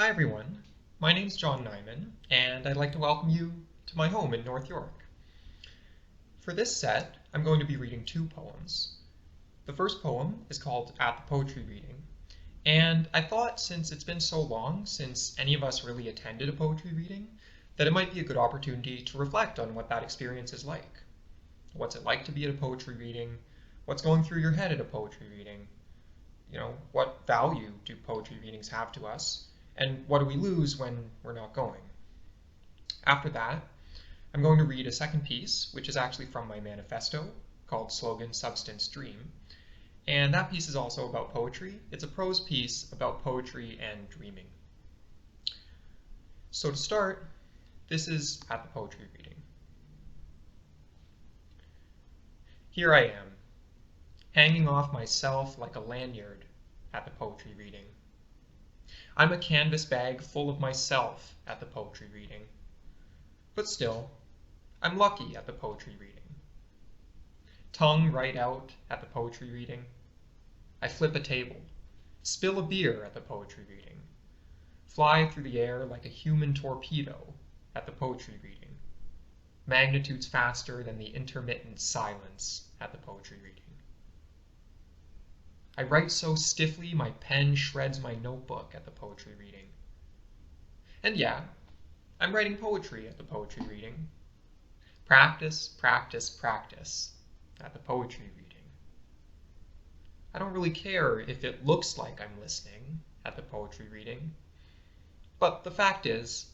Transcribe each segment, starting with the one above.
Hi everyone, my name's John Nyman, and I'd like to welcome you to my home in North York. For this set, I'm going to be reading two poems. The first poem is called At the Poetry Reading, and I thought since it's been so long since any of us really attended a poetry reading, that it might be a good opportunity to reflect on what that experience is like. What's it like to be at a poetry reading? What's going through your head at a poetry reading? What value do poetry readings have to us? And what do we lose when we're not going? After that, I'm going to read a second piece, which is actually from my manifesto, called Slogan, Substance, Dream. And that piece is also about poetry. It's a prose piece about poetry and dreaming. So to start, this is at the poetry reading. Here I am, hanging off myself like a lanyard at the poetry reading. I'm a canvas bag full of myself at the poetry reading. But still, I'm lucky at the poetry reading. Tongue right out at the poetry reading. I flip a table, spill a beer at the poetry reading. Fly through the air like a human torpedo at the poetry reading. Magnitudes faster than the intermittent silence at the poetry reading. I write so stiffly my pen shreds my notebook at the poetry reading. And yeah, I'm writing poetry at the poetry reading. Practice, practice, practice at the poetry reading. I don't really care if it looks like I'm listening at the poetry reading. But the fact is,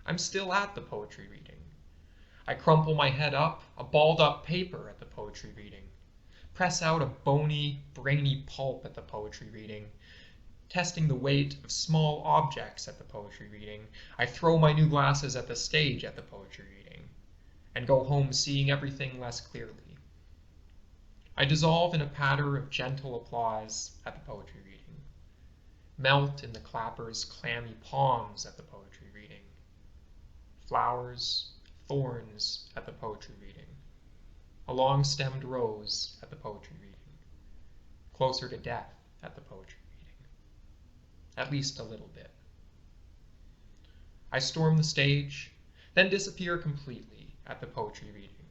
I'm still at the poetry reading. I crumple my head up, a balled up paper at the poetry reading. Press out a bony, brainy pulp at the poetry reading. Testing the weight of small objects at the poetry reading. I throw my new glasses at the stage at the poetry reading, and go home seeing everything less clearly. I dissolve in a patter of gentle applause at the poetry reading. Melt in the clapper's clammy palms at the poetry reading. Flowers, thorns at the poetry reading. A long-stemmed rose at the poetry reading. Closer to death at the poetry reading. At least a little bit. I storm the stage, then disappear completely at the poetry reading.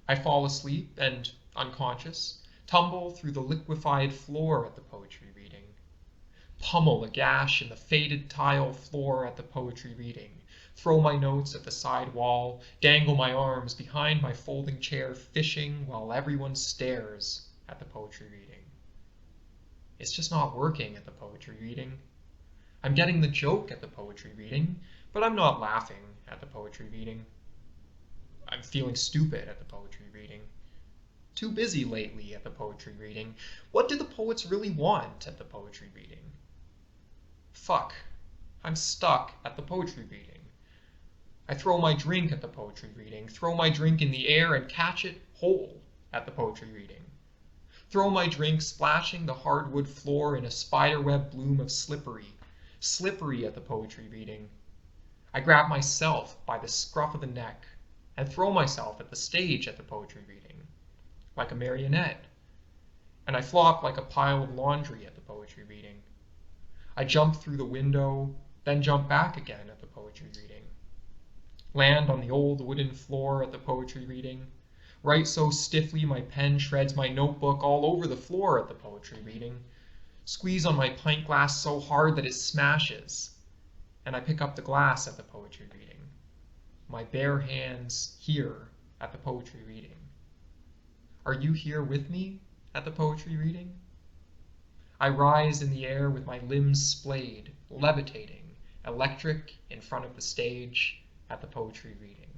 I fall asleep and, unconscious, tumble through the liquefied floor at the poetry reading. Pummel a gash in the faded tile floor at the poetry reading. Throw my notes at the side wall, dangle my arms behind my folding chair, fishing while everyone stares at the poetry reading. It's just not working at the poetry reading. I'm getting the joke at the poetry reading, but I'm not laughing at the poetry reading. I'm feeling stupid at the poetry reading. Too busy lately at the poetry reading. What do the poets really want at the poetry reading? Fuck, I'm stuck at the poetry reading. I throw my drink at the poetry reading, throw my drink in the air and catch it whole at the poetry reading. Throw my drink splashing the hardwood floor in a spiderweb bloom of slippery at the poetry reading. I grab myself by the scruff of the neck and throw myself at the stage at the poetry reading, like a marionette. And I flop like a pile of laundry at the poetry reading. I jump through the window, then jump back again at the poetry reading. Land on the old wooden floor at the poetry reading. Write so stiffly my pen shreds my notebook all over the floor at the poetry reading. Squeeze on my pint glass so hard that it smashes. And I pick up the glass at the poetry reading. My bare hands here at the poetry reading. Are you here with me at the poetry reading? I rise in the air with my limbs splayed, levitating, electric in front of the stage at the poetry reading.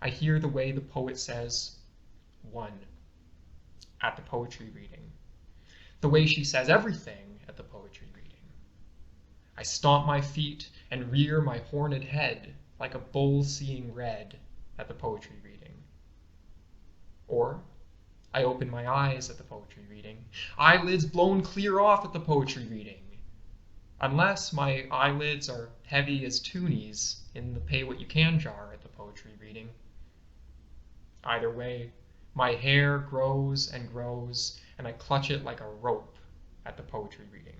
I hear the way the poet says, one, at the poetry reading. The way she says everything at the poetry reading. I stomp my feet and rear my horned head like a bull seeing red at the poetry reading. Or I open my eyes at the poetry reading, eyelids blown clear off at the poetry reading. Unless my eyelids are heavy as toonies in the pay what you can jar at the poetry reading. Either way, my hair grows and grows, and I clutch it like a rope at the poetry reading.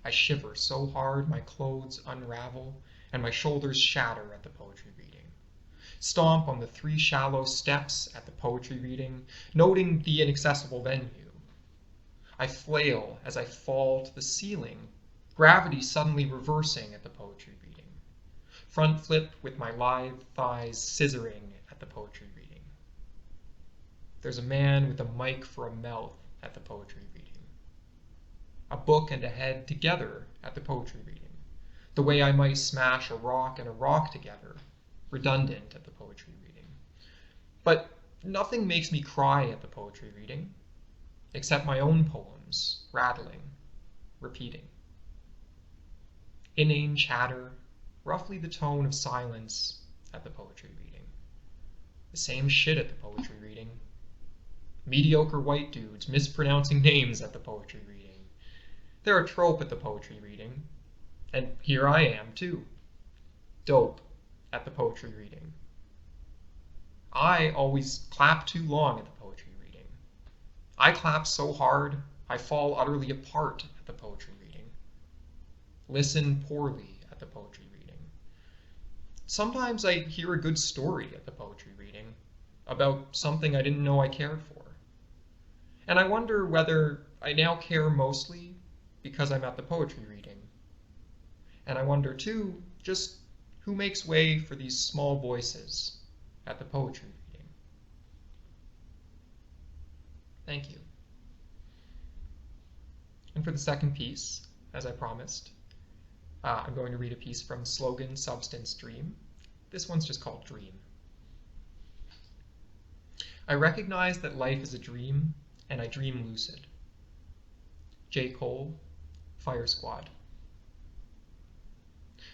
I shiver so hard my clothes unravel and my shoulders shatter at the poetry reading. Stomp on the 3 shallow steps at the poetry reading, noting the inaccessible venue. I flail as I fall to the ceiling, gravity suddenly reversing at the poetry reading. Front flip with my lithe thighs scissoring at the poetry reading. There's a man with a mic for a mouth at the poetry reading. A book and a head together at the poetry reading, the way I might smash a rock and a rock together, redundant at the poetry reading. But nothing makes me cry at the poetry reading, except my own poems, rattling, repeating. Inane chatter, roughly the tone of silence at the poetry reading. The same shit at the poetry reading. Mediocre white dudes mispronouncing names at the poetry reading. They're a trope at the poetry reading, and here I am too. Dope at the poetry reading. I always clap too long at the poetry reading. I clap so hard I fall utterly apart at the poetry reading. Listen poorly at the poetry reading. Sometimes I hear a good story at the poetry reading about something I didn't know I cared for. And I wonder whether I now care mostly because I'm at the poetry reading. And I wonder too, just who makes way for these small voices at the poetry reading. Thank you. And for the second piece, as I promised, I'm going to read a piece from Slogan, Substance, Dream. This one's just called Dream. I recognize that life is a dream, and I dream lucid. J. Cole, Fire Squad.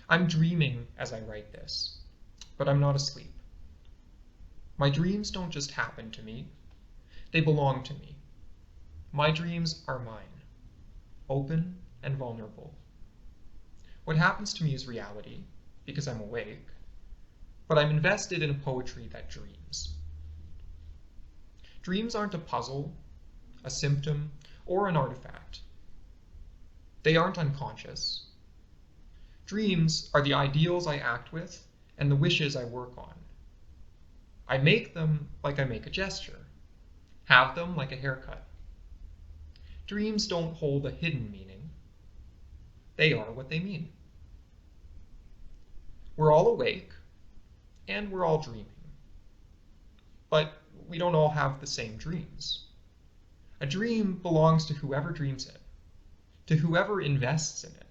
I'm dreaming as I write this, but I'm not asleep. My dreams don't just happen to me. They belong to me. My dreams are mine, open and vulnerable. What happens to me is reality, because I'm awake, but I'm invested in a poetry that dreams. Dreams aren't a puzzle, a symptom, or an artifact. They aren't unconscious. Dreams are the ideals I act with and the wishes I work on. I make them like I make a gesture, have them like a haircut. Dreams don't hold a hidden meaning. They are what they mean. We're all awake, and we're all dreaming. But we don't all have the same dreams. A dream belongs to whoever dreams it, to whoever invests in it.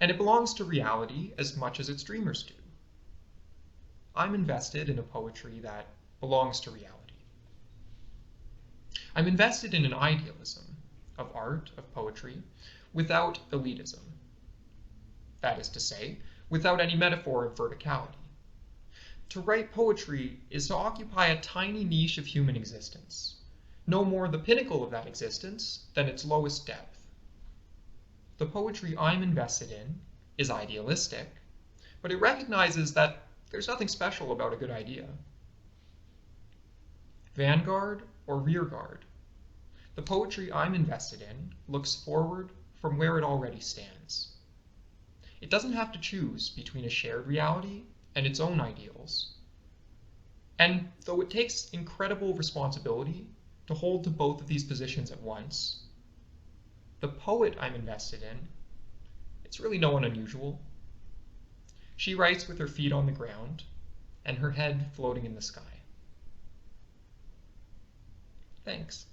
And it belongs to reality as much as its dreamers do. I'm invested in a poetry that belongs to reality. I'm invested in an idealism of art, of poetry, without elitism. That is to say, without any metaphor of verticality. To write poetry is to occupy a tiny niche of human existence, no more the pinnacle of that existence than its lowest depth. The poetry I'm invested in is idealistic, but it recognizes that there's nothing special about a good idea. Vanguard or rearguard, the poetry I'm invested in looks forward from where it already stands. It doesn't have to choose between a shared reality and its own ideals. And though it takes incredible responsibility to hold to both of these positions at once, the poet I'm invested in, it's really no one unusual. She writes with her feet on the ground and her head floating in the sky. Thanks.